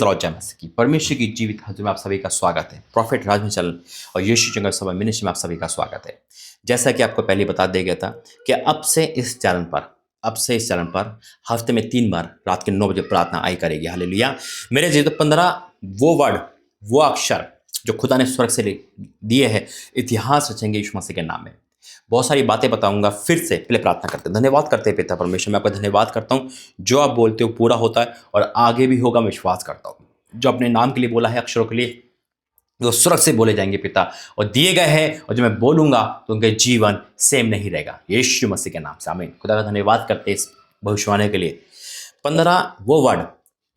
Praise Lord जय की परमेश्वर की जीवित हजूर में आप सभी का स्वागत है। प्रॉफिट राज में चल और यीशु जंगल सभा मिनिस्ट्री में आप सभी का स्वागत है। जैसा कि आपको पहले बता दिया गया था कि अब से इस चैनल पर हफ्ते में 3 बार रात के 9 बजे प्रार्थना आई करेगी। हालेलुया। मेरे जी तो 15 वो वर्ड, वो अक्षर जो खुदा ने स्वर्ग से दिए हैं, इतिहास रचेंगे यीशु मसीह के नाम में। बहुत सारी बातें बताऊंगा। फिर से पहले प्रार्थना करते हैं। धन्यवाद करते हैं पिता परमेश्वर, मैं आपका धन्यवाद करता हूँ। जो आप बोलते हो पूरा होता है और आगे भी होगा, मैं विश्वास करता हूँ। जो अपने नाम के लिए बोला है, अक्षरों के लिए, वो स्वर्ग से बोले जाएंगे पिता और दिए गए हैं, और जो मैं बोलूंगा तो उनके जीवन सेम नहीं रहेगा, यीशु मसीह के नाम से आमीन। खुदा का धन्यवाद करते हैं इस भविष्यवाणी के लिए। 15 वो वर्ड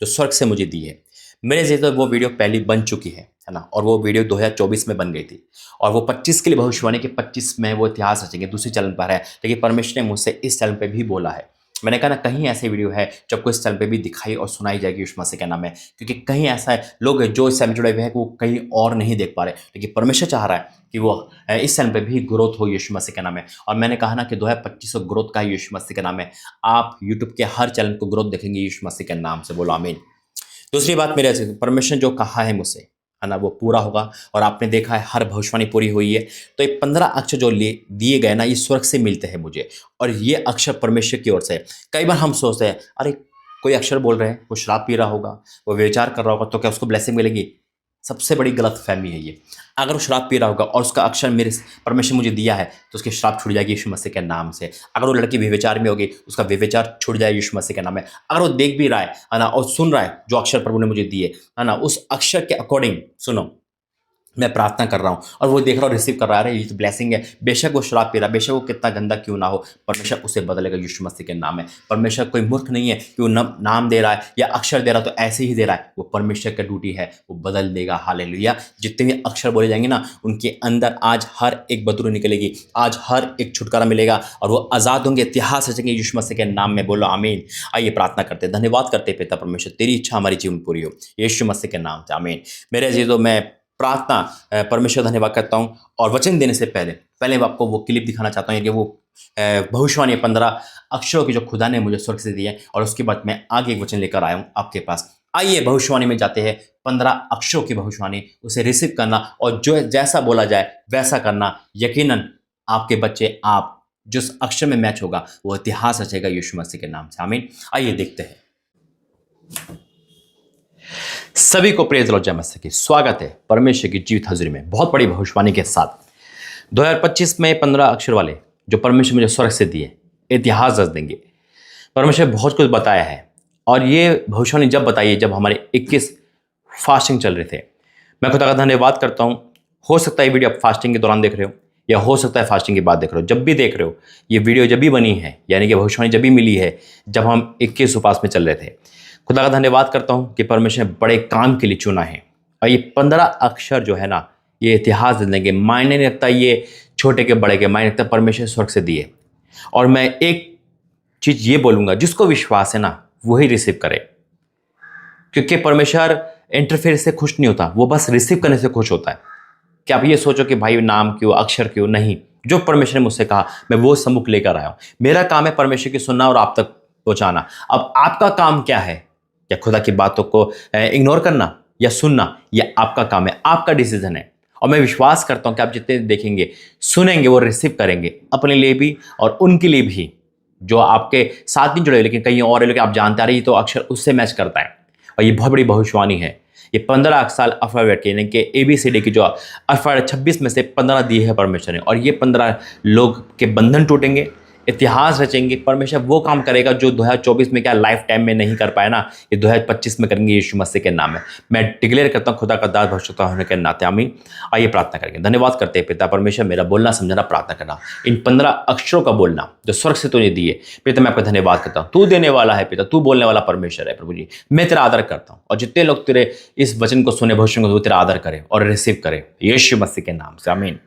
जो स्वर्ग से मुझे दिए। मेरे जैसे वो वीडियो पहली बन चुकी है ना, और वो वीडियो 2024 में बन गई थी, और वो 25 के लिए भविष्यवाणी के 25 में वो इतिहास रचेंगे। दूसरे चैनल पर है, लेकिन परमेश्वर ने मुझसे इस चैनल पे भी बोला है। मैंने कहा ना, कहीं ऐसे वीडियो है जब को इस चैनल पे भी दिखाई और सुनाई जाएगी यीशु मसीह का नाम है, क्योंकि कहीं ऐसा है लोग जो इस चैनल में जुड़े हुए हैं वो कहीं और नहीं देख पा रहे, लेकिन परमेश्वर चाह रहा है कि वो इस चैनल पे भी ग्रोथ हो यीशु मसीह का नाम है। और मैंने कहा ना कि 2025 ग्रोथ का यीशु मसीह का नाम है। आप यूट्यूब के हर चैनल को ग्रोथ देखेंगे यीशु मसीह के नाम से, बोलो आमीन। दूसरी बात, मेरे परमेश्वर जो कहा है मुझसे, है ना, वो पूरा होगा। और आपने देखा है हर भविष्यवाणी पूरी हुई है। तो ये 15 अक्षर जो दिए गए ना, ये स्वर्ग से मिलते हैं मुझे, और ये अक्षर परमेश्वर की ओर से है। कई बार हम सोचते हैं, अरे कोई अक्षर बोल रहे हैं, वो शराब पी रहा होगा, वो विचार कर रहा होगा, तो क्या उसको ब्लेसिंग मिलेगी? सबसे बड़ी गलत फहमी है ये। अगर वो शराब पी रहा होगा और उसका अक्षर मेरे परमेश्वर मुझे दिया है, तो उसकी शराब छूट जाएगी यीशु मसीह के नाम से। अगर वो लड़की व्यभिचार में होगी, उसका व्यभिचार छूट जाए यीशु मसीह के नाम में। अगर वो देख भी रहा है ना, और सुन रहा है जो अक्षर प्रभु ने मुझे दिए, है ना, उस अक्षर के अकॉर्डिंग सुनो, मैं प्रार्थना कर रहा हूँ और वो देख रहा हूँ, रिसीव कर रहा है, ये तो ब्लेसिंग है। बेशक वो शराब पी रहा है, बेशक वो कितना गंदा क्यों ना हो, परमेश्वर उसे बदलेगा यीशु मसीह के नाम में। परमेश्वर कोई मूर्ख नहीं है कि वो नाम दे रहा है या अक्षर दे रहा है तो ऐसे ही दे रहा है। वो परमेश्वर का ड्यूटी है, वो बदल देगा। हालेलुया। जितने भी अक्षर बोले जाएंगे ना, उनके अंदर आज हर एक बदरू निकलेगी, आज हर एक छुटकारा मिलेगा, और वो आज़ाद होंगे, इतिहास रचेंगे यीशु मसीह के नाम में, बोलो आमीन। आइए प्रार्थना करते हैं। धन्यवाद करते हैं पिता परमेश्वर, तेरी इच्छा हमारी जीवन पूरी हो यीशु मसीह के नाम से, आमीन। मेरे अजीजों, मैं प्रार्थना परमेश्वर धन्यवाद करता हूँ। और वचन देने से पहले आपको वो क्लिप दिखाना चाहता हूँ कि वो भविष्यवाणी 15 अक्षरों की जो खुदा ने मुझे स्वर्ग से दी है, और उसके बाद मैं आगे एक वचन लेकर आया हूँ आपके पास। आइए भविष्यवाणी में जाते हैं। 15 अक्षरों की भविष्यवाणी, उसे रिसीव करना और जो जैसा बोला जाए वैसा करना। यकीनन आपके बच्चे, आप जिस अक्षर में मैच होगा, वो इतिहास रचेगा यीशु मसीह के नाम से, आमीन। आइए देखते हैं। सभी को प्रेज लॉर्ड जय मसीह की स्वागत है परमेश्वर की जीवित हजूरी में, बहुत बड़ी भविष्यवाणी के साथ। 2025 में 15 अक्षर वाले जो परमेश्वर मुझे स्वर्ग से दिए, इतिहास रच देंगे। परमेश्वर बहुत कुछ बताया है, और ये भविष्यवाणी जब बताई है जब हमारे 21 फास्टिंग चल रहे थे। मैं खुदा का धन्यवाद करता हूँ। हो सकता है ये वीडियो आप फास्टिंग के दौरान देख रहे हो, या हो सकता है फास्टिंग के बाद देख रहे हो। जब भी देख रहे हो, ये वीडियो जब भी बनी है, यानी कि भविष्यवाणी जब भी मिली है, जब हम 21 उपवास में चल रहे थे। खुदा का धन्यवाद करता हूँ कि परमेश्वर ने बड़े काम के लिए चुना है। और ये 15 अक्षर जो है ना, ये इतिहास दे देंगे। मायने नहीं रखता ये छोटे के बड़े के, मायने रखता परमेश्वर स्वर्ग से दिए। और मैं एक चीज़ ये बोलूँगा, जिसको विश्वास है ना, वही रिसीव करे, क्योंकि परमेश्वर इंटरफेयर से खुश नहीं होता, वो बस रिसीव करने से खुश होता है। कि आप ये सोचो कि भाई नाम क्यों, अक्षर क्यों, नहीं। जो परमेश्वर ने मुझसे कहा, मैं वो सम्मुख लेकर आया हूँ। मेरा काम है परमेश्वर की सुनना और आप तक पहुँचाना। अब आपका काम क्या है? या खुदा की बातों को इग्नोर करना या सुनना, यह आपका काम है, आपका डिसीजन है। और मैं विश्वास करता हूं कि आप जितने देखेंगे, सुनेंगे, वो रिसीव करेंगे, अपने लिए भी और उनके लिए भी जो आपके साथ नहीं जुड़े लेकिन कहीं और है, लेकिन आप जानते आ रहे तो अक्षर उससे मैच करता है। और ये बहुत बड़ी भविष्यवाणी है। ये 15 साल अल्फाबेट के, यानी कि ABCD की जो अल्फाबेट 26 में से 15 दिए हैं परमेश्वर ने, और ये 15 लोग के बंधन टूटेंगे, इतिहास रचेंगे। परमेश्वर वो काम करेगा जो 2024 में क्या लाइफ टाइम में नहीं कर पाए ना, ये 2025 में करेंगे यीशु मसीह के नाम में। मैं डिक्लेयर करता हूँ खुदा का दास भविष्यता होने के नाते, आमीन। आइए प्रार्थना करेंगे। धन्यवाद करते हैं पिता परमेश्वर, मेरा बोलना समझना, प्रार्थना करना, इन 15 अक्षरों का बोलना जो स्वर्ग से तुझे दिए। पिता मैं आपका धन्यवाद करता हूँ, तू देने वाला है पिता, तू बोलने वाला परमेश्वर है प्रभु जी। मैं तेरा आदर करता हूँ, और जितने लोग तेरे इस वचन को सुने, भविष्य को तेरा आदर करें और रिसीव करें यीशु मसीह के नाम से, आमीन।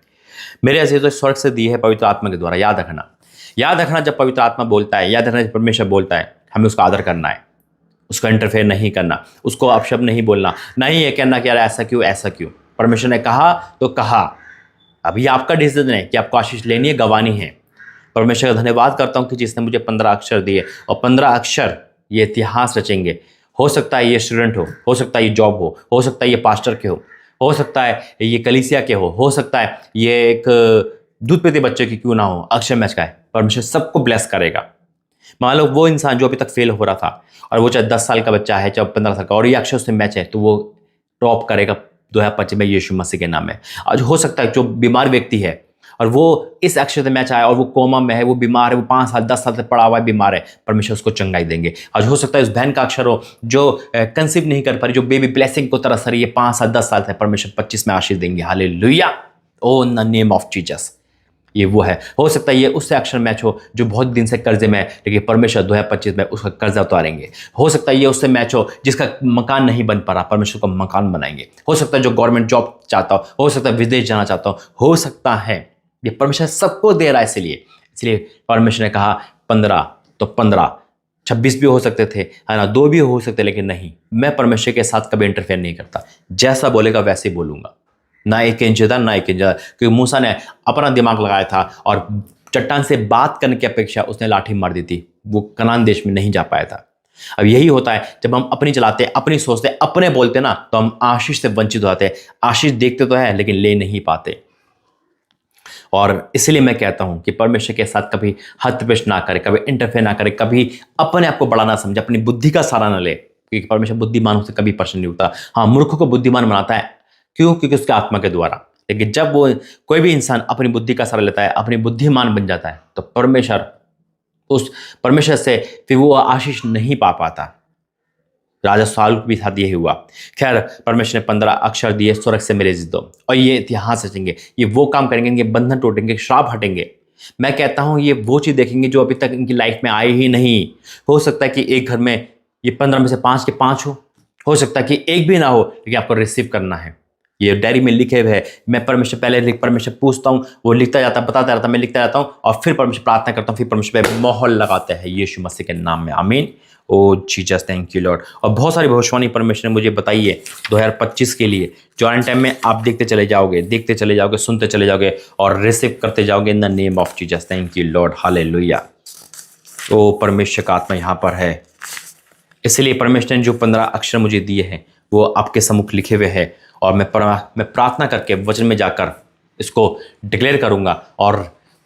मेरे ऐसे तो स्वर्ग से दिए है पवित्र आत्मा के द्वारा। याद रखना जब पवित्र आत्मा बोलता है, याद रखना जब परमेश्वर बोलता है, हमें उसका आदर करना है, उसका इंटरफेयर नहीं करना, उसको अपशब्द नहीं बोलना, नहीं ये कहना कि यार ऐसा क्यों। परमेश्वर ने कहा तो कहा। अभी आपका डिसीजन है कि आपको आशीष लेनी है, गंवानी है। परमेश्वर का धन्यवाद करता हूँ कि जिसने मुझे 15 अक्षर दिए, और 15 अक्षर ये इतिहास रचेंगे। हो सकता है ये स्टूडेंट हो सकता है ये जॉब हो सकता है ये पास्टर के हो सकता है ये कलीसिया के हो सकता है ये एक दूध पीते बच्चे की क्यों ना हो, अक्षर मैच का है, परमेश्वर सबको ब्लेस करेगा। मान लो वो इंसान जो अभी तक फेल हो रहा था और वो चाहे 10 साल का बच्चा है, चाहे 15 साल का, और ये अक्षर उससे मैच है, तो वो टॉप करेगा 2025 में यीशु मसीह के नाम में। आज हो सकता है जो बीमार व्यक्ति है और वो इस अक्षर से मैच आया और वो कोमा में है, वो बीमार है, वो 5 साल 10 साल से पड़ा हुआ है, बीमार है, परमेश्वर उसको चंगाई देंगे। आज हो सकता है उस बहन का अक्षर हो जो कंसीव नहीं कर पा रही, जो बेबी ब्लेसिंग को तरस रही है 5 साल 10 साल से, परमेश्वर 25 में आशीष देंगे। Hallelujah, oh in the name of Jesus. ये वो है। हो सकता है ये उससे अक्षर मैच हो जो बहुत दिन से कर्जे में है, लेकिन परमेश्वर 2025 में उसका कर्जा उतारेंगे। हो सकता है ये उससे मैच हो जिसका मकान नहीं बन पा रहा, परमेश्वर का मकान बनाएंगे। हो सकता है जो गवर्नमेंट जॉब चाहता हो सकता है विदेश जाना चाहता हो सकता है, ये परमेश्वर सबको दे रहा है। इसलिए परमेश्वर ने कहा 15 तो 15, 26 भी हो सकते थे, है ना, 2 भी हो सकते, लेकिन नहीं, मैं परमेश्वर के साथ कभी इंटरफेयर नहीं करता। जैसा बोलेगा वैसे ही बोलूंगा, ना 1 इंच इधर ना 1 इंच इधर। क्योंकि मूसा ने अपना दिमाग लगाया था और चट्टान से बात करने की अपेक्षा उसने लाठी मार दी थी, वो कनान देश में नहीं जा पाया था। अब यही होता है, जब हम अपनी चलाते, अपनी सोचते, अपने बोलते ना, तो हम आशीष से वंचित हो जाते हैं। आशीष देखते तो है लेकिन ले नहीं पाते। और इसलिए मैं कहता हूं कि परमेश्वर के साथ कभी हस्तक्षेप ना करे, कभी इंटरफेयर ना करे, कभी अपने आप को बड़ा ना समझे, अपनी बुद्धि का सहारा ना ले, क्योंकि परमेश्वर बुद्धिमानों से कभी प्रश्न नहीं उठता। हाँ, मूर्खों को बुद्धिमान बनाता है, क्यों? क्योंकि उसके आत्मा के द्वारा। लेकिन जब वो कोई भी इंसान अपनी बुद्धि का सहारा लेता है, अपनी बुद्धिमान बन जाता है, तो परमेश्वर से फिर वो आशीष नहीं पा पाता। राजा साउल के भी साथ यही हुआ। खैर, परमेश्वर ने 15 अक्षर दिए, स्वर्ग से मेरे दो, और ये इतिहास रचेंगे, ये वो काम करेंगे, इनके बंधन टूटेंगे, श्राप हटेंगे। मैं कहता हूं ये वो चीज देखेंगे जो अभी तक इनकी लाइफ में आई ही नहीं। हो सकता है कि एक घर में ये 15 में से 5 के 5 हो सकता है कि एक भी ना हो, लेकिन आपको रिसीव करना है। ये डायरी में लिखे हुए है। मैं परमेश्वर पहले परमेश्वर पूछता हूँ, वो लिखता जाता, बताता रहता, मैं लिखता रहता हूँ, और फिर परमेश्वर प्रार्थना करता हूँ, फिर परमेश्वर पे मोहर लगाते हैं यीशु मसीह के नाम में। आमीन। ओ जीसस, थैंक यू लॉर्ड। और बहुत सारी भविष्यवाणी परमेश्वर ने मुझे बताई है 2025 के लिए, जो आने टाइम में आप देखते चले जाओगे, सुनते चले जाओगे और रिसीव करते जाओगे in the name of Jesus. Thank you lord, hallelujah. ओ परमेश्वर का आत्मा यहाँ पर है। इसलिए परमेश्वर ने जो 15 अक्षर मुझे दिए हैं वो आपके सम्मुख लिखे हुए हैं, और मैं प्रार्थना करके वचन में जाकर इसको डिक्लेयर करूंगा और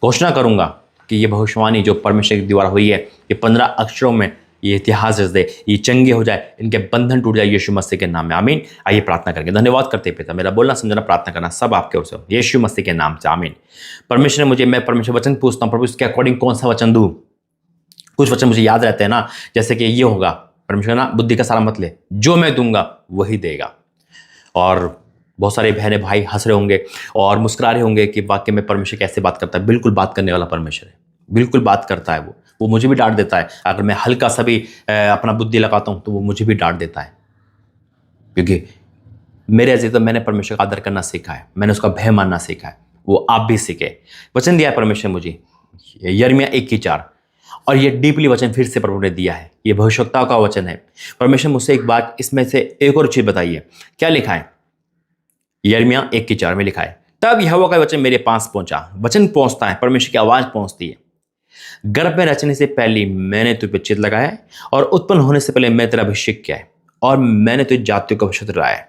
घोषणा करूंगा कि ये भविष्यवाणी जो परमेश्वर के द्वारा हुई है, ये 15 अक्षरों में ये इतिहास रच दे, ये चंगे हो जाए, इनके बंधन टूट जाए यीशु मसीह के नाम में। आमीन। आइए प्रार्थना करेंगे। धन्यवाद करते पिता, मेरा बोलना समझना प्रार्थना करना सब आपके ओर से हो, यीशु मसीह के नाम से। आमीन। परमेश्वर ने मुझे, मैं परमेश्वर वचन पूछता हूँ, प्रभु इसके अकॉर्डिंग कौन सा वचन दूँ? कुछ वचन मुझे याद रहते हैं ना, जैसे कि ये होगा, परमेश्वर ना बुद्धि का सहारा मत ले, जो मैं दूंगा वही देगा। और बहुत सारे बहने भाई हंस रहे होंगे और मुस्कुरा रहे होंगे कि वाकई में परमेश्वर कैसे बात करता है। बिल्कुल बात करने वाला परमेश्वर है, बिल्कुल बात करता है। वो मुझे भी डांट देता है, अगर मैं हल्का सा भी अपना बुद्धि लगाता हूं तो वो मुझे भी डांट देता है, क्योंकि मेरे अजीज, तो मैंने परमेश्वर का आदर करना सीखा है, मैंने उसका भय मानना सीखा है, वो आप भी सीखे। वचन दिया है परमेश्वर मुझे, यिर्मयाह 1:4, और ये डीपली वचन फिर से प्रभु ने दिया है, ये भविष्यवक्ताओं का वचन है। परमेश्वर मुझसे एक बात, इसमें से एक और चीज बताइए, क्या लिखा है? यिर्मयाह 1:4 में लिखा है, तब यहोवा का वचन मेरे पास पहुंचा। वचन पहुंचता है, परमेश्वर की आवाज पहुंचती है। गर्भ में रचने से पहले मैंने तुझ पर चित्त लगाया है, और उत्पन्न होने से पहले मैं तेरा अभिषेक किया है, और मैंने तुझे जातियों को अभिषेक कराया है।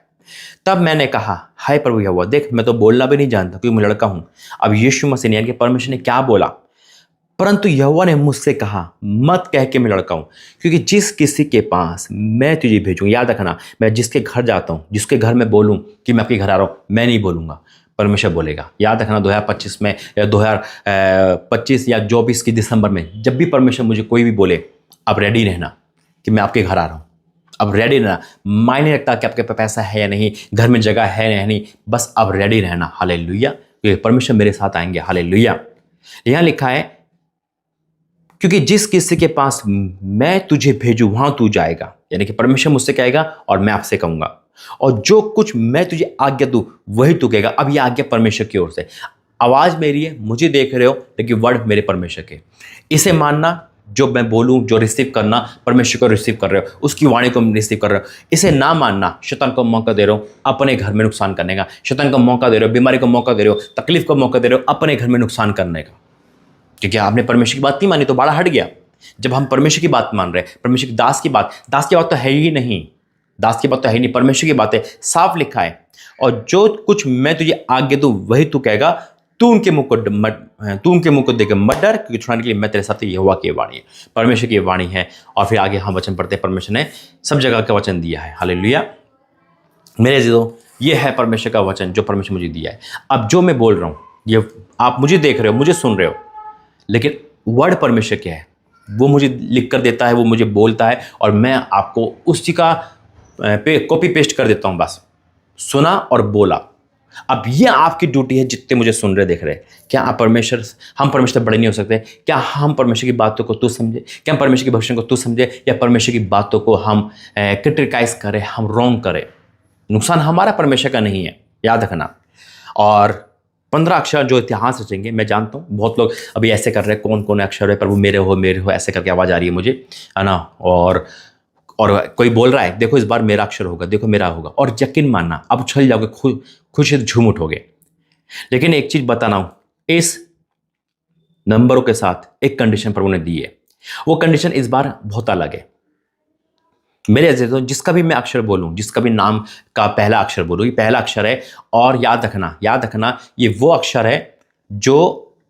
तब मैंने कहा, हाय प्रभु यहोवा, देख मैं तो बोलना भी नहीं जानता क्योंकि मैं लड़का हूं। अब यीशु मसीह ने, यानी कि परमेश्वर ने क्या बोला? परंतु यहोवा ने मुझसे कहा, मत कह के मैं लड़का हूं, क्योंकि जिस किसी के पास मैं तुझे भेजूं, याद रखना, मैं जिसके घर जाता हूं, जिसके घर में बोलूं कि मैं आपके घर आ रहा हूं, मैं नहीं बोलूंगा, परमेश्वर बोलेगा। याद रखना, 2025 में या 2025 या 24 की दिसंबर में जब भी परमेश्वर मुझे कोई भी बोले, अब रेडी रहना कि मैं आपके घर आ रहा हूं। अब रेडी रहना, मायने रखता कि आपके पास पैसा है या नहीं, घर में जगह है या नहीं, बस अब रेडी रहना। हालेलुया, क्योंकि परमेश्वर मेरे साथ आएंगे। हालेलुया। यहां लिखा है, क्योंकि जिस किसी के पास मैं तुझे भेजूं वहां तू जाएगा, यानी कि परमेश्वर मुझसे कहेगा और मैं आपसे कहूंगा, और जो कुछ मैं तुझे आज्ञा दूं वही तू कहेगा। अब ये आज्ञा परमेश्वर की ओर से, आवाज मेरी है, मुझे देख रहे हो, लेकिन वर्ड मेरे परमेश्वर के। इसे मानना, जो मैं बोलूं, जो रिसीव करना, परमेश्वर को रिसीव कर रहे हो, उसकी वाणी को रिसीव कर रहे हो। इसे ना मानना, शैतान को मौका दे रहे हो अपने घर में नुकसान करने का, शैतान को मौका दे रहे हो, बीमारी को मौका दे रहे हो, तकलीफ को मौका दे रहे हो अपने घर में नुकसान करने का, क्योंकि आपने परमेश्वर की बात नहीं मानी तो बाड़ा हट गया। जब हम परमेश्वर की बात मान रहे हैं, परमेश्वर की दास की बात तो है ही नहीं, दास की बात तो है ही नहीं, परमेश्वर की बात है, साफ लिखा है। और जो कुछ मैं तुझे आज्ञा दूं वही तू कहेगा, तू उनके मुंह को देकर मत डर, क्योंकि छुड़ाने के लिए मैं तेरे साथ यहोवा की वाणी है, परमेश्वर की वाणी है। और फिर आगे हम वचन पढ़ते हैं, परमेश्वर ने सब जगह का वचन दिया है। हालेलुया। मेरे अजीजों, ये है परमेश्वर का वचन जो परमेश्वर मुझे दिया है। अब जो मैं बोल रहा हूँ, ये आप मुझे देख रहे हो, मुझे सुन रहे हो, लेकिन वर्ड परमेश्वर क्या है वो मुझे लिख कर देता है, वो मुझे बोलता है, और मैं आपको उसी का कॉपी पेस्ट कर देता हूँ। बस सुना और बोला। अब ये आपकी ड्यूटी है, जितने मुझे सुन रहे देख रहे, क्या आप हम परमेश्वर बड़े नहीं हो सकते? क्या हम परमेश्वर की बातों को तू समझे? क्या हम परमेश्वर की भविष्य को तू समझे? या परमेश्वर की बातों को हम क्रिटिकाइज करें, हम रॉन्ग करें? नुकसान हमारा, परमेश्वर का नहीं है, याद रखना। और 15 अक्षर जो इतिहास रचेंगे, मैं जानता हूँ बहुत लोग अभी ऐसे कर रहे हैं, कौन कौन अक्षर है प्रभु, मेरे हो ऐसे करके आवाज़ आ रही है मुझे, है ना। और कोई बोल रहा है देखो इस बार मेरा अक्षर होगा, देखो मेरा होगा, और यकीन मानना आप उछल जाओगे, खुशी से झूम उठोगे। लेकिन एक चीज बताना हूं, इस नंबरों के साथ एक कंडीशन प्रभु ने दी है। वो कंडीशन इस बार बहुत अलग है। मेरे अजीजों, जिसका भी मैं अक्षर बोलूं, जिसका भी नाम का पहला अक्षर बोलूं, ये पहला अक्षर है। और याद रखना ये वो अक्षर है जो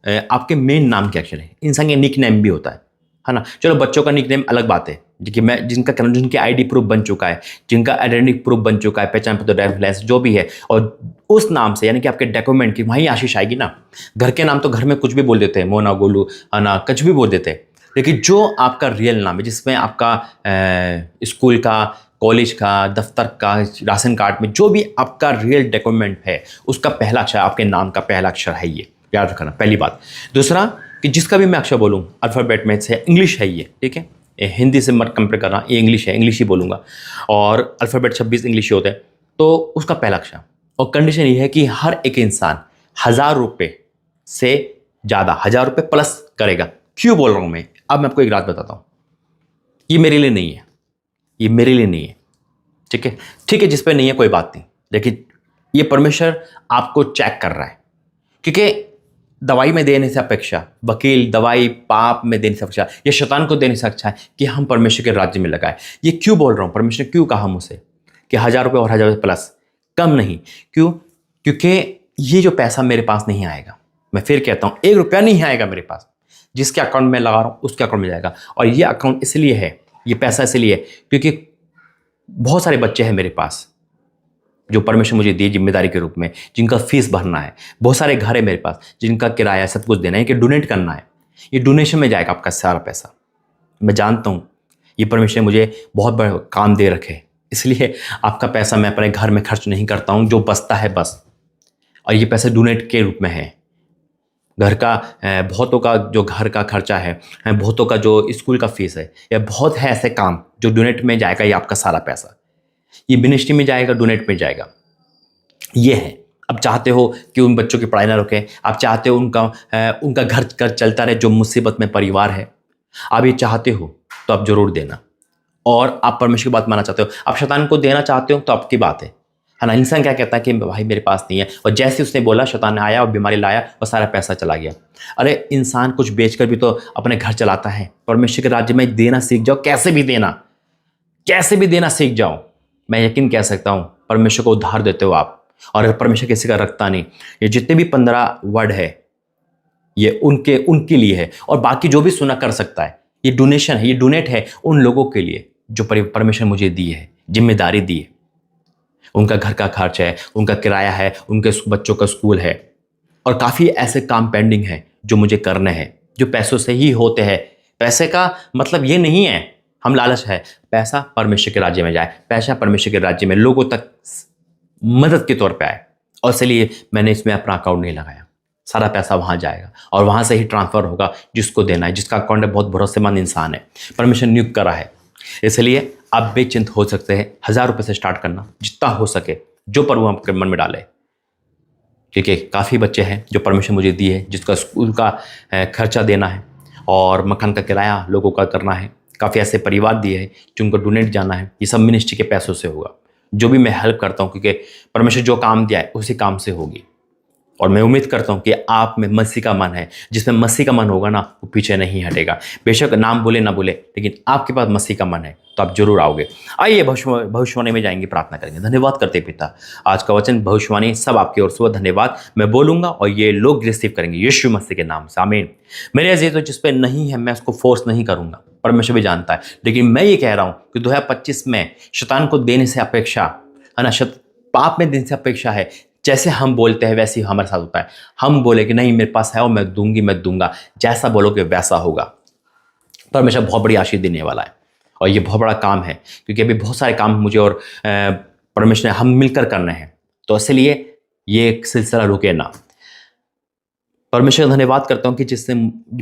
आपके मेन नाम के अक्षर है। इंसान के निक नेम भी होता है ना। चलो बच्चों का निक नेम अलग बात है, जिनकी आईडी प्रूफ बन चुका है, जिनका आइडेंटिटी प्रूफ बन चुका है, पहचान पत्र, ड्राइविंग लाइसेंस जो भी है, और उस नाम से यानी कि आपके डॉक्यूमेंट की वहीं आशीष आएगी ना। घर के नाम तो घर में कुछ भी बोल देते हैं, मोना, गोलू, ना कुछ भी बोल देते हैं। लेकिन जो आपका रियल नाम है, जिसमें आपका स्कूल का, कॉलेज का, दफ्तर का, राशन कार्ड में जो भी आपका रियल डॉक्यूमेंट है, उसका पहला अक्षर, आपके नाम का पहला अक्षर है, ये याद रखना, पहली बात। दूसरा कि जिसका भी मैं अक्षर बोलूँ अल्फ़ाबेट में से, इंग्लिश है ये, ठीक है, हिंदी से मत कंपेयर करना, ये इंग्लिश है, इंग्लिश ही बोलूँगा। और अल्फ़ाबेट 26 इंग्लिश ही होते हैं, तो उसका पहला अक्षर। और कंडीशन ये है कि हर एक इंसान 1000 रुपये से ज़्यादा, 1000 रुपये प्लस करेगा। क्यों बोल रहा हूँ मैं? अब मैं आपको एक बात बताता हूँ, ये मेरे लिए नहीं है, ये मेरे लिए नहीं है, ठीक है, ठीक है, जिस पे नहीं है कोई बात नहीं, लेकिन ये परमेश्वर आपको चेक कर रहा है। क्योंकि दवाई में देने से अपेक्षा, वकील दवाई पाप में देने से अपेक्षा, या शैतान को देने से अच्छा है कि हम परमेश्वर के राज्य में लगाए। ये क्यों बोल रहा हूँ? परमेश्वर क्यों कहा मुझसे कि 1000 रुपये और 1000 रुपये प्लस, कम नहीं? क्यों? क्योंकि ये जो पैसा मेरे पास नहीं आएगा, मैं फिर कहता हूँ, 1 रुपया नहीं आएगा मेरे पास, जिसके अकाउंट में लगा रहा हूँ उसके अकाउंट में जाएगा। और ये अकाउंट इसलिए है, ये पैसा इसलिए है क्योंकि बहुत सारे बच्चे हैं मेरे पास जो परमेश्वर मुझे दिए जिम्मेदारी के रूप में, जिनका फीस भरना है। बहुत सारे घर है मेरे पास जिनका किराया सब कुछ देना है, कि डोनेट करना है। ये डोनेशन में जाएगा आपका सारा पैसा। मैं जानता हूँ ये परमेश्वर ने मुझे बहुत बड़ा काम दे रखे, इसलिए आपका पैसा मैं अपने घर में खर्च नहीं करता हूँ, जो बचता है बस। और ये पैसे डोनेट के रूप में है। घर का बहुतों का जो घर का खर्चा है, बहुतों का जो स्कूल का फीस है, या बहुत है ऐसे काम जो डोनेट में जाएगा। ये आपका सारा पैसा ये मिनिस्ट्री में जाएगा, डोनेट में जाएगा। ये है। अब चाहते हो कि उन बच्चों की पढ़ाई ना रुके, आप चाहते हो उनका घर चलता रहे जो मुसीबत में परिवार है, आप ये चाहते हो तो आप जरूर देना। और आप परमेश्वर की बात मानना चाहते हो, आप शैतान को देना चाहते हो तो आपकी बात है ना। इंसान क्या कहता है कि भाई मेरे पास नहीं है, और जैसे उसने बोला शैतान ने आया और बीमारी लाया और सारा पैसा चला गया। अरे इंसान कुछ बेचकर भी तो अपने घर चलाता है। परमेश्वर के राज्य में देना सीख जाओ, कैसे भी देना सीख जाओ। मैं यकीन कह सकता हूँ परमेश्वर को उद्धार देते हो आप, और परमेश्वर किसी का रखता नहीं। ये जितने भी 15 वर्ड है ये उनके लिए है, और बाकी जो भी सुना कर सकता है। ये डोनेशन है, ये डोनेट है उन लोगों के लिए जो परमेश्वर मुझे दी है, जिम्मेदारी दी है। उनका घर का खर्च है, उनका किराया है, उनके बच्चों का स्कूल है, और काफ़ी ऐसे काम पेंडिंग है जो मुझे करने हैं, जो पैसों से ही होते हैं। पैसे का मतलब ये नहीं है हम लालच है, पैसा परमेश्वर के राज्य में जाए, पैसा परमेश्वर के राज्य में लोगों तक मदद के तौर पे आए। और इसलिए मैंने इसमें अपना अकाउंट नहीं लगाया। सारा पैसा वहाँ जाएगा और वहाँ से ही ट्रांसफ़र होगा जिसको देना है, जिसका अकाउंट है बहुत भरोसेमंद इंसान है, परमेश्वर नियुक्त करा है। इसलिए आप बेचिंत हो सकते हैं 1000 रुपये से स्टार्ट करना, जितना हो सके, जो प्रभु आपके मन में डाले। क्योंकि काफ़ी बच्चे हैं जो परमेश्वर मुझे दिए है, जिसका स्कूल का खर्चा देना है और मकान का किराया लोगों का करना है। काफ़ी ऐसे परिवार दिए हैं जिनको डोनेट जाना है। ये सब मिनिस्ट्री के पैसों से होगा। जो भी मैं हेल्प करता हूँ, क्योंकि परमेश्वर जो काम दिया है उसी काम से होगी। और मैं उम्मीद करता हूँ कि आप में मसीह का मन है। जिसमें मसीह का मन होगा ना, वो पीछे नहीं हटेगा। बेशक नाम बोले ना बोले, लेकिन आपके पास मसीह का मन है तो आप जरूर आओगे। आइए भविष्यवाणी में जाएंगे, प्रार्थना करेंगे। धन्यवाद करते पिता, आज का वचन भविष्यवाणी सब आपकी ओर से। धन्यवाद, मैं बोलूंगा और ये लोग रिसीव करेंगे यीशु मसीह के नाम से, आमीन। मेरे अजीज, तो जिस पे नहीं है मैं उसको फोर्स नहीं करूंगा, परमेश्वर भी जानता है। लेकिन मैं ये कह रहा हूं कि 2025 में शैतान को देने से अपेक्षा है ना, पाप में देने से अपेक्षा है। जैसे हम बोलते हैं वैसे ही हमारे साथ होता है। हम बोले कि नहीं मेरे पास है और मैं दूंगी, मैं दूंगा, जैसा बोलोगे वैसा होगा। परमेश्वर बहुत बड़ी आशीष देने वाला है और ये बहुत बड़ा काम है, क्योंकि अभी बहुत सारे काम मुझे और परमेश्वर ने हम मिलकर करने हैं। तो इसलिए ये सिलसिला रुके ना। परमेश्वर का धन्यवाद करता हूँ कि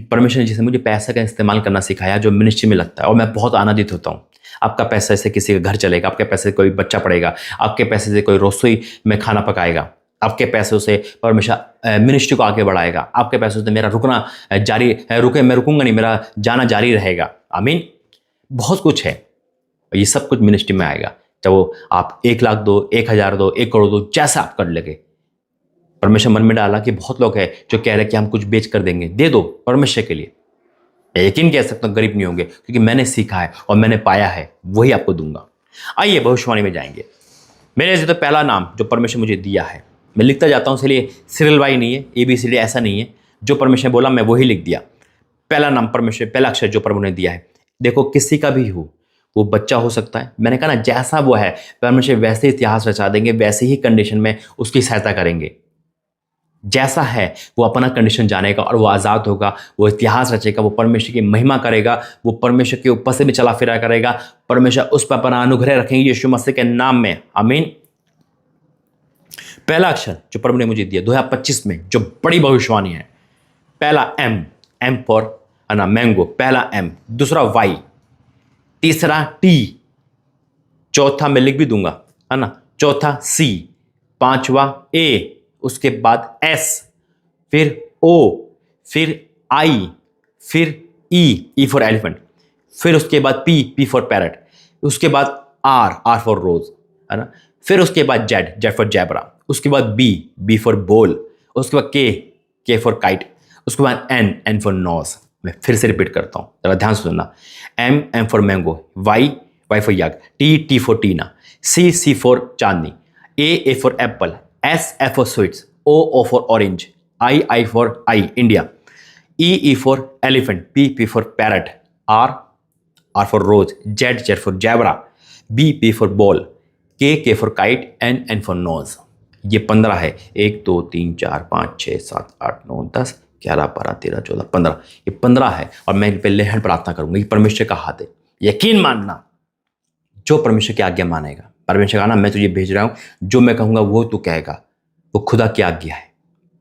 परमेश्वर ने जिसने मुझे पैसा का इस्तेमाल करना सिखाया, जो मिनिस्ट्री में लगता है, और मैं बहुत आनंदित होता हूँ। आपका पैसे से किसी का घर चलेगा, आपके पैसे से कोई बच्चा पढ़ेगा, आपके पैसे से कोई रसोई में खाना पकाएगा, आपके पैसों से परमेश्वर मिनिस्ट्री को आगे बढ़ाएगा, आपके पैसों से मेरा रुकना जारी मैं रुकूंगा नहीं, मेरा जाना जारी रहेगा, आमीन। बहुत कुछ है, ये सब कुछ मिनिस्ट्री में आएगा। चाहे वो आप 1 लाख दो, 1,000 दो, 1 करोड़ दो, जैसा आप कर लगे। परमेश्वर मन में डाला कि बहुत लोग हैं जो कह रहे हैं कि हम कुछ बेच कर देंगे, दे दो परमेश्वर के लिए। यकीन कह सकता हूँ गरीब नहीं होंगे, क्योंकि मैंने सीखा है और मैंने पाया है, वही आपको दूंगा। आइए भविष्यवाणी में जाएंगे। मेरे से तो पहला नाम जो परमेश्वर मुझे दिया है, मैं लिखता जाता हूँ, इसलिए सीरियल वाई नहीं है, ABCD ऐसा नहीं है। जो परमेश्वर ने बोला मैं वही लिख दिया। पहला नाम परमेश्वर, पहला अक्षर जो परमेश्वर ने दिया है। देखो किसी का भी हो, वो बच्चा हो सकता है, मैंने कहा ना जैसा वो है परमेश्वर वैसे इतिहास रचा देंगे, वैसे ही कंडीशन में उसकी सहायता करेंगे। जैसा है वो अपना कंडीशन जानेगा और वो आज़ाद होगा, वो इतिहास रचेगा, वो परमेश्वर की महिमा करेगा, वो परमेश्वर के ऊपर से भी चला फिरा करेगा। परमेश्वर उस पर अपना अनुग्रह रखेंगे यीशु मसीह के नाम में, आमीन। पहला अक्षर जो प्रभु ने मुझे दिया 2025 में, जो बड़ी भविष्यवाणी है। पहला M फॉर ना मैंगो, पहला M, दूसरा Y, तीसरा T, चौथा मैं लिख भी दूंगा है ना, चौथा C, पांचवा A, उसके बाद S, फिर O, फिर I, फिर E फॉर एलिफेंट, फिर उसके बाद P फॉर पैरट, उसके बाद R फॉर रोज है ना, फिर उसके बाद Z फॉर जैबरा, उसके बाद B फॉर बोल, उसके बाद K फॉर काइट, उसके बाद N फॉर नॉज। मैं फिर से रिपीट करता हूँ, जरा ध्यान से सुनना। M for mango, Y for याग, T for Tina, C for Chandni, A for apple, S for sweets, O for orange, I for I India, E for elephant, P for parrot, R for rose, Z for zebra, B for ball, K for kite, N for nose. ये 15 है। 1 2 3 4 5 6 7 8 9 10 11 12 13 14 15, ये 15 है। और मैं पहले हर प्रार्थना करूंगा, ये परमेश्वर का हाथ है। यकीन मानना, जो परमेश्वर की आज्ञा मानेगा, परमेश्वर का ना मैं तुझे भेज रहा हूं, जो मैं कहूंगा वो तू कहेगा, वो खुदा की आज्ञा है।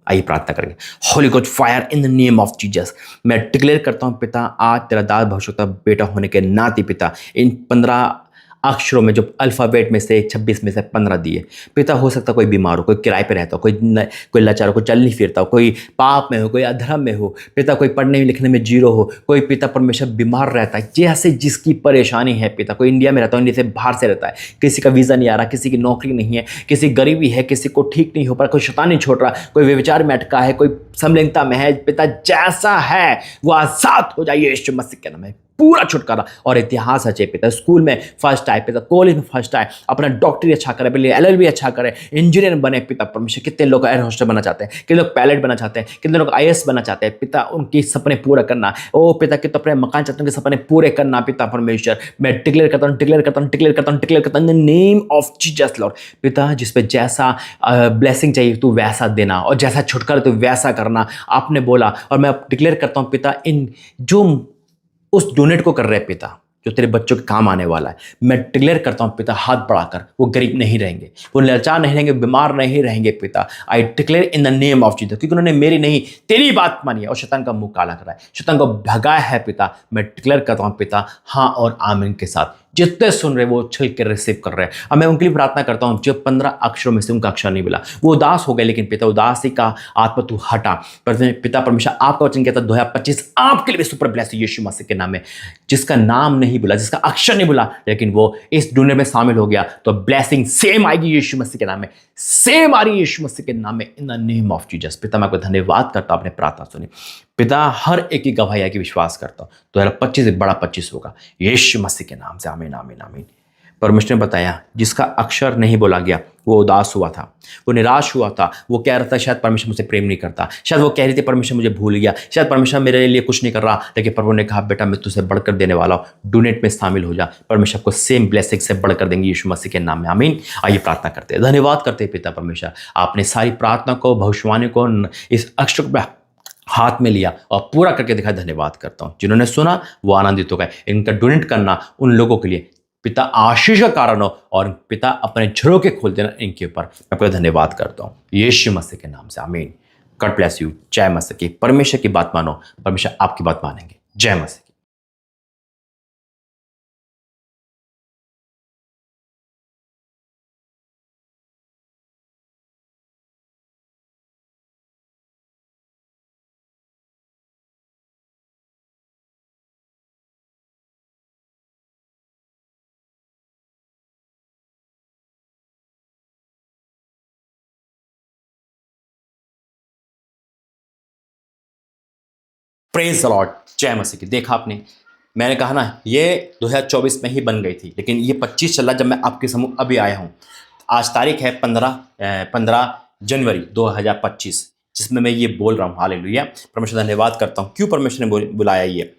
आइए प्रार्थना करेंगे। Holi God fire in the name of Jesus, मैं डिक्लेयर करता हूं पिता, आज तेरा दास भविष्यता बेटा होने के नाते पिता, इन 15 अक्षरों में जो अल्फाबेट में से 26 में से 15 दिए पिता, हो सकता कोई बीमार हो, कोई किराए पे रहता हो, कोई लाचार हो, कोई चल नहीं फिरता हो, कोई पाप में हो, कोई अधर्म में हो पिता, कोई पढ़ने लिखने में जीरो हो, कोई पिता परमेश्वर बीमार रहता है, जैसे जिसकी परेशानी है पिता, कोई इंडिया में रहता है, इंडिया से बाहर से रहता है, किसी का वीज़ा नहीं आ रहा, किसी की नौकरी नहीं है, किसी गरीबी है, किसी को ठीक नहीं हो पा रहा, कोई शैतान नहीं छोड़ रहा, कोई व्यभिचार में अटका है, कोई समलिंगता में है पिता, जैसा है वो आजाद हो जाइए यीशु मसीह के नाम में, पूरा छुटकारा और इतिहास अच्छे पिता, स्कूल में फर्स्ट आए पिता, कॉलेज में फर्स्ट आए, अपना डॉक्टरी अच्छा करे, पहले LLB अच्छा करे, इंजीनियर बने पिता परमेश्वर। कितने लोग एयर होस्टर बनना चाहते हैं, कितने लोग पायलट बनना चाहते हैं, कितने लोग IAS बनना चाहते हैं पिता, उनके सपने पूरा करना। ओ पिता, कितने अपने मकान चाहते हैं, उनके सपने पूरे करना पिता परमेश्वर। मैं डिक्लेयर करता हूं इन the name of Jesus Lord पिता, जिस पे जैसा ब्लेसिंग चाहिए तू वैसा देना, और जैसा छुटकारा तू वैसा करना आपने बोला। और मैं डिक्लेयर करता हूं पिता, इन जो उस डोनेट को कर रहे पिता, जो तेरे बच्चों के काम आने वाला है, मैं डिक्लेयर करता हूं पिता, हाथ बढ़ाकर, वो गरीब नहीं रहेंगे, वो लाचार नहीं रहेंगे, बीमार नहीं रहेंगे पिता। I declare in the name of Jesus, क्योंकि उन्होंने मेरी नहीं तेरी बात मानी है और शैतान का मुंह काला करा है, शैतान को भगाया है पिता। मैं डिक्लेयर करता हूं पिता, हाँ और आमीन के साथ जितने सुन रहे वो छिल के रिसीव कर रहे हैं। अब मैं उनके लिए प्रार्थना करता हूँ जो 15 अक्षरों में से उनका अक्षर नहीं मिला, वो उदास हो गए, लेकिन पिता उदासी का आत्मा तू हटा। पिता परमेश्वर आपका वचन कहता है 2025 आपके लिए सुपर ब्लेस यीशु मसीह के नाम में। जिसका नाम नहीं बोला, जिसका अक्षर नहीं बोला, लेकिन वो इस दुनिया में शामिल हो गया, तो ब्लेसिंग सेम आएगी यीशु मसीह के नाम में, सेम आ रही है यीशु मसीह के नाम में, इन द नेम ऑफ जीसस। पिता मैं आपको धन्यवाद करता हूं, आपने प्रार्थना सुनी। पिता हर एक की गवाही की विश्वास करता हूं, 2025 से बड़ा 25 होगा यीशु मसीह के नाम से, आमीन आमीन आमीन। परमेश्वर ने बताया जिसका अक्षर नहीं बोला गया वो उदास हुआ था, वो निराश हुआ था, वो कह रहा था शायद परमेश्वर मुझसे प्रेम नहीं करता, शायद वो कह रही थी परमेश्वर मुझे भूल गया, शायद परमेश्वर मेरे लिए कुछ नहीं कर रहा। लेकिन प्रभु ने कहा बेटा मैं तुझसे बढ़कर देने वाला हूँ, डोनेट में शामिल हो जा, परमेश्वर को सेम ब्लेसिंग से बढ़कर देंगे यीशु मसीह के नाम में, आमीन। आइए प्रार्थना करते हैं। धन्यवाद करते हैं पिता परमेश्वर, आपने सारी प्रार्थना को, भविष्यवाणी को इस अक्षर को हाथ में लिया और पूरा करके दिखाया। धन्यवाद करता हूँ जिन्होंने सुना वो आनंदित हो गए। इनका डोनेट करना उन लोगों के लिए पिता आशीष का कारण हो, और पिता अपने झरोखे खोल देना इनके ऊपर। मैं आपका धन्यवाद करता हूँ यीशु मसीह के नाम से, आमीन। God bless you. जय मसीह की। परमेश्वर की बात मानो, परमेश्वर आपकी बात मानेंगे। जय मसीह की। Praise the Lord. जय मसीह की। देखा आपने, मैंने कहा ना ये 2024 में ही बन गई थी, लेकिन ये 25 चला जब मैं आपके समूह अभी आया हूँ। आज तारीख है 15 जनवरी 2025, जिसमें मैं ये बोल रहा हूँ। हालेलुया। परमेश्वर धन्यवाद करता हूँ। क्यों परमेश्वर ने बुलाया ये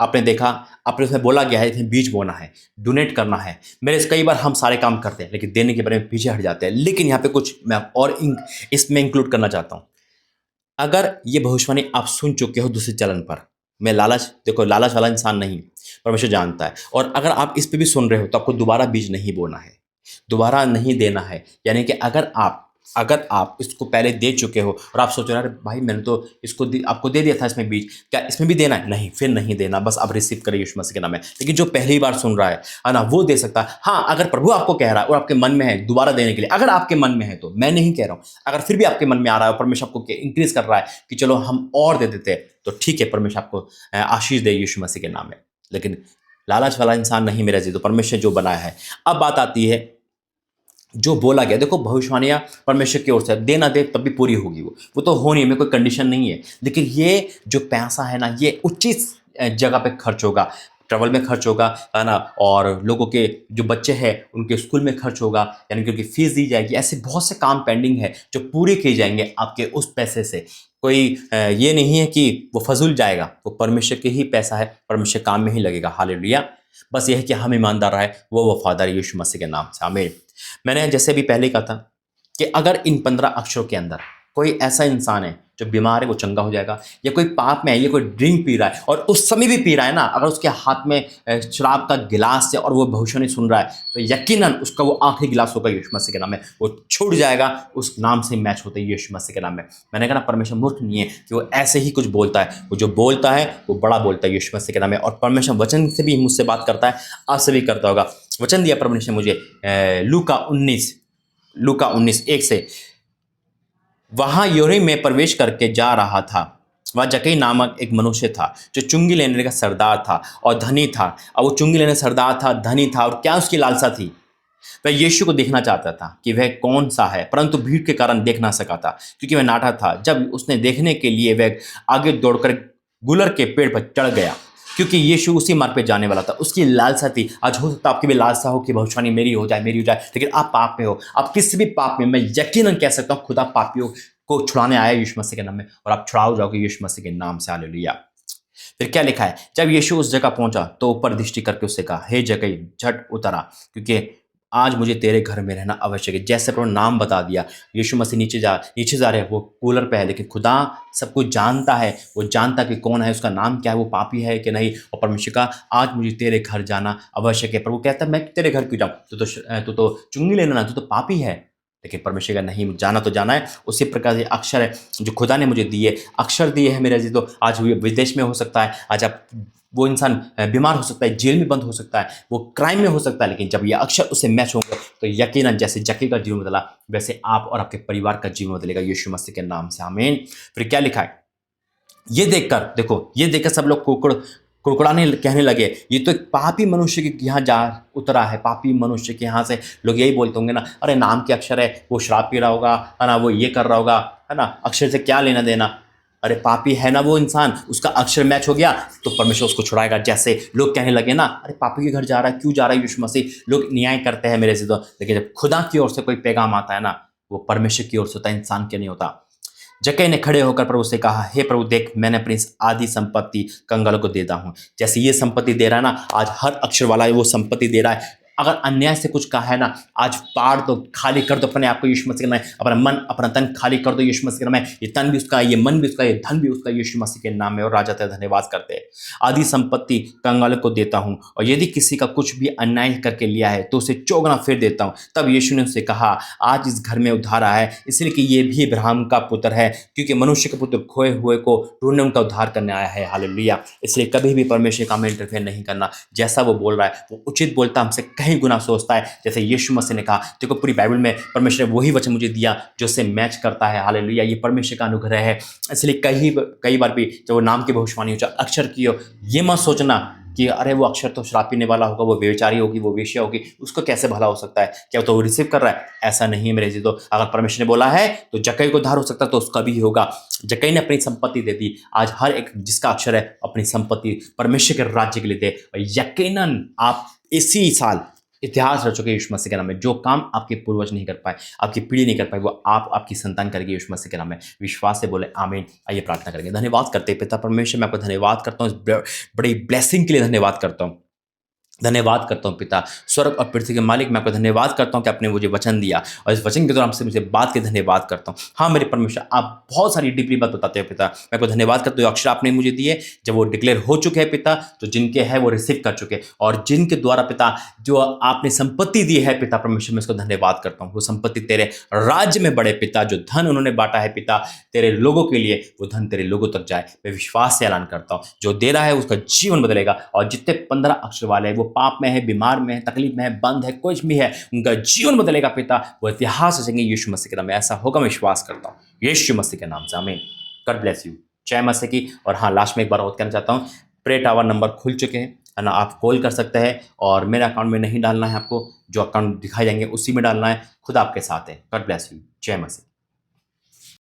आपने देखा, आपने उसमें बोला गया है इसमें बीज बोना है, डोनेट करना है। मेरे कई बार हम सारे काम करते हैं लेकिन देने के बारे में पीछे हट जाते हैं, लेकिन यहाँ पे कुछ मैं और इसमें इंक्लूड करना चाहता हूँ। अगर ये भविष्यवाणी आप सुन चुके हो दूसरे चरण पर, मैं लालच, देखो लालच वाला इंसान नहीं, परमेश्वर जानता है। और अगर आप इस पे भी सुन रहे हो तो आपको दोबारा बीज नहीं बोना है, दोबारा नहीं देना है। यानी कि अगर आप इसको पहले दे चुके हो और आप सोच रहे हो अरे भाई मैंने तो इसको आपको दे दिया था इसमें बीज, क्या इसमें भी देना है? नहीं, फिर नहीं देना, बस आप रिसीव करिए यीशु मसीह के नाम में। लेकिन जो पहली बार सुन रहा है ना, वो दे सकता है। हाँ, अगर प्रभु आपको कह रहा है और आपके मन में है दोबारा देने के लिए, अगर आपके मन में है तो, मैं नहीं कह रहा हूँ, अगर फिर भी आपके मन में आ रहा है और परमेश्वर आपको इंक्रीज कर रहा है कि चलो हम और दे देते हैं, तो ठीक है, परमेश्वर आपको आशीष दे यीशु मसीह के नाम में। लेकिन लालच वाला इंसान नहीं मेरा जी, तो परमेश्वर जो बनाया है। अब बात आती है जो बोला गया। देखो भविष्यवाणियां परमेश्वर की ओर से, दे ना दे तब भी पूरी होगी, वो तो हो नहीं, में कोई कंडीशन नहीं है। लेकिन ये जो पैसा है ना, ये उचित जगह पे खर्च होगा, ट्रैवल में खर्च होगा, है ना, और लोगों के जो बच्चे हैं उनके स्कूल में खर्च होगा, यानी कि उनकी फीस दी जाएगी। ऐसे बहुत से काम पेंडिंग है जो पूरे किए जाएंगे आपके उस पैसे से। कोई ये नहीं है कि वो फजूल जाएगा, वो परमेश्वर के ही पैसा है, परमेश्वर काम में ही लगेगा। हालेलुया। बस यह है कि हम ईमानदार रहे, वो वफादार यीशु मसीह के नाम से, आमीन। मैंने जैसे भी पहले कहा था कि अगर इन 15 अक्षरों के अंदर कोई ऐसा इंसान है जो बीमार है वो चंगा हो जाएगा, या कोई पाप में है, ये कोई ड्रिंक पी रहा है और उस समय भी पी रहा है ना, अगर उसके हाथ में शराब का गिलास है और वो भविष्यवाणी सुन रहा है, तो यकीनन उसका वो आखिरी गिलास होगा यीशु मसीह के नाम में, वो छूट जाएगा, उस नाम से मैच होता है यीशु मसीह के नाम में। मैंने कहा ना, परमेश्वर मूर्ख नहीं है कि वो ऐसे ही कुछ बोलता है, वो जो बोलता है वो बड़ा बोलता है यीशु मसीह के नाम में। और परमेश्वर वचन से भी मुझसे बात करता है, आपसे भी करता होगा। वचन दिया परमेश्वर ने मुझे लूका 19:1 से, वहां योरी में प्रवेश करके जा रहा था, वह जक्कई नामक एक मनुष्य था जो चुंगी लेने का सरदार था और धनी था। और वो चुंगी लेने सरदार था, धनी था, और क्या उसकी लालसा थी, वह यीशु को देखना चाहता था कि वह कौन सा है, परंतु भीड़ के कारण देख ना सका था क्योंकि वह नाटा था। जब उसने देखने के लिए वह आगे दौड़कर गुलर के पेड़ पर चढ़ गया, क्योंकि यीशु उसी मार्ग पे जाने वाला था, उसकी लालसा थी। आज हो सकता है आपकी भी लालसा हो कि भविष्यवाणी मेरी हो जाए, लेकिन आप पाप में हो, आप किसी भी पाप में, मैं यकीनन कह सकता हूँ खुदा पापियों को छुड़ाने आया यीशु मसीह के नाम में, और आप छुड़ाओ जाओगे यीशु मसीह के नाम से। हालेलुया। फिर क्या लिखा है, जब यीशु उस जगह पहुंचा तो ऊपर दृष्टि करके उससे कहा, हे जक्कई झट उतरा, क्योंकि आज मुझे तेरे घर में रहना आवश्यक है। जैसे प्रभु नाम बता दिया, यीशु मसीह नीचे जा रहे हैं, वो कूलर पे है, लेकिन खुदा सब कुछ जानता है, वो जानता कि कौन है, उसका नाम क्या है, वो पापी है कि नहीं। और परमेश्वर का आज मुझे तेरे घर जाना आवश्यक है। प्रभु कहता है मैं तेरे घर क्यों जाऊँ, तू तो चुंगी लेना ना, तू तो पापी है। लेकिन परमेश्वर का नहीं, जाना तो जाना है। उसी प्रकार से अक्षर है जो खुदा ने मुझे दिए, अक्षर दिए हैं मेरे अजीजों। आज वो विदेश में हो सकता है, आज आप वो इंसान बीमार हो सकता है, जेल में बंद हो सकता है, वो क्राइम में हो सकता है, लेकिन जब ये अक्षर उससे मैच होंगे तो यकीनन जैसे जक्कई का जीवन बदला वैसे आप और आपके परिवार का जीवन बदलेगा यीशु मसीह के नाम से, आमीन। फिर क्या लिखा है, ये देखकर, देखो ये देखकर सब लोग कुड़कुड़ाने कहने लगे, ये तो एक पापी मनुष्य के यहाँ जा उतरा है, पापी मनुष्य के यहाँ से। लोग यही बोलते होंगे ना, अरे नाम के अक्षर है, वो शराब पी रहा होगा, है ना, वो ये कर रहा होगा, है ना, अक्षर से क्या लेना देना। अरे पापी है ना वो इंसान, उसका अक्षर मैच हो गया तो परमेश्वर उसको छुड़ाएगा। जैसे लोग कहने लगे ना, अरे पापी के घर जा रहा है, क्यों जा रहा है यीशु मसीह। लोग न्याय करते हैं मेरे से तो, लेकिन जब खुदा की ओर से कोई पैगाम आता है ना, वो परमेश्वर की ओर से होता है, इंसान के नहीं होता। जक्कई ने खड़े होकर प्रभु से कहा, हे प्रभु देख, मैंने अपनी आधी संपत्ति कंगालों को देता हूँ। जैसे ये संपत्ति दे रहा है ना, आज हर अक्षर वाला वो संपत्ति दे रहा है। अगर अन्याय से कुछ कहा है ना, आज पार दो, खाली कर दो अपने आप को यीशु मसीह के नाम में, अपना मन अपना तन खाली कर दो यीशु मसीह के नाम में। ये तन भी उसका है, ये मन भी उसका है, ये धन भी उसका, यीशु मसीह के नाम में। और राजा तेरा धन्यवाद करते हैं। आधी संपत्ति कंगालों को देता हूँ, और यदि किसी का कुछ भी अन्याय करके लिया है तो उसे चौगुना फिर देता हूँ। तब यीशु ने उससे कहा, आज इस घर में उद्धार आया है, इसलिए कि ये भी अब्राहम का पुत्र है, क्योंकि मनुष्य के पुत्र खोए हुए को ढूंढने उनका उद्धार करने आया है। हालेलुया। इसलिए कभी भी परमेश्वर का में इंटरफेयर नहीं करना। जैसा वो बोल रहा है वो उचित बोलता, हमसे कहीं गुना सोचता है। जैसे यीशु मसीह ने कहा, देखो पूरी बाइबल में परमेश्वर ने वही वचन मुझे दिया जो से मैच करता है। हालेलुया। ये परमेश्वर का अनुग्रह है। इसलिए कई बार भी जब वो नाम की भविष्यवाणी हो, चाहे अक्षर की हो, ये मत सोचना कि अरे वो अक्षर तो शराब पीने वाला होगा, वो व्यभिचारी होगी, वो वेश्या होगी, उसको कैसे भला हो सकता है, क्या तो वो रिसीव कर रहा है। ऐसा नहीं है मेरे जी। तो अगर परमेश्वर ने बोला है तो जक्कई को उद्धार हो सकता है, तो उसका भी होगा। जक्कई ने अपनी संपत्ति दे दी। आज हर एक जिसका अक्षर है अपनी संपत्ति परमेश्वर के राज्य के लिए दे। यकीनन आप इसी साल इतिहास रच चुके यीशु मसीह के नाम में। जो काम आपके पूर्वज नहीं कर पाए, आपकी पीढ़ी नहीं कर पाई, वो आप आपकी संतान करेगी यीशु मसीह के नाम में। विश्वास से बोले आमीन। आइए प्रार्थना करेंगे। धन्यवाद करते हैं पिता परमेश्वर, मैं आपको धन्यवाद करता हूँ इस बड़ी ब्लेसिंग के लिए। धन्यवाद करता हूँ, धन्यवाद करता हूँ पिता, स्वर्ग और पृथ्वी के मालिक। मैं आपको धन्यवाद करता हूँ कि आपने मुझे वचन दिया, और इस वचन के दौरान आपसे मुझे बात के धन्यवाद करता हूँ। हाँ मेरे परमेश्वर, आप बहुत सारी डीपली बात बताते हो पिता। मैं आपको धन्यवाद करता हूँ, अक्षर आपने मुझे दिए, जब वो डिक्लेयर हो चुके हैं पिता, तो जिनके हैं वो रिसीव कर चुके, और जिनके द्वारा पिता जो आपने संपत्ति दी है पिता परमेश्वर, मैं इसको धन्यवाद करता हूँ। वो संपत्ति तेरे राज्य में बढ़े पिता। जो धन उन्होंने बांटा है पिता तेरे लोगों के लिए, वो धन तेरे लोगों तक जाए। मैं विश्वास से ऐलान करता हूँ, जो दे रहा है उसका जीवन बदलेगा। और जितने 15 अक्षर वाले हैं, वो पाप में है, बीमार में है, तकलीफ में है, बंद है, कुछ भी है, उनका जीवन बदलेगा पिता। वो इतिहास रचेंगे यीशु मसीह के नाम में। ऐसा होगा, मैं विश्वास करता हूँ यीशु मसीह के नाम से, आमीन। God bless you. जय मसीह की। और हाँ, लास्ट में एक बार और कहना चाहता हूँ, प्रे टावर नंबर खुल चुके हैं, है ना, आप कॉल कर सकते हैं। और मेरे अकाउंट में नहीं डालना है आपको, जो अकाउंट दिखाई जाएंगे उसी में डालना है। खुदा आपके साथ है। God bless you. जय मसीह।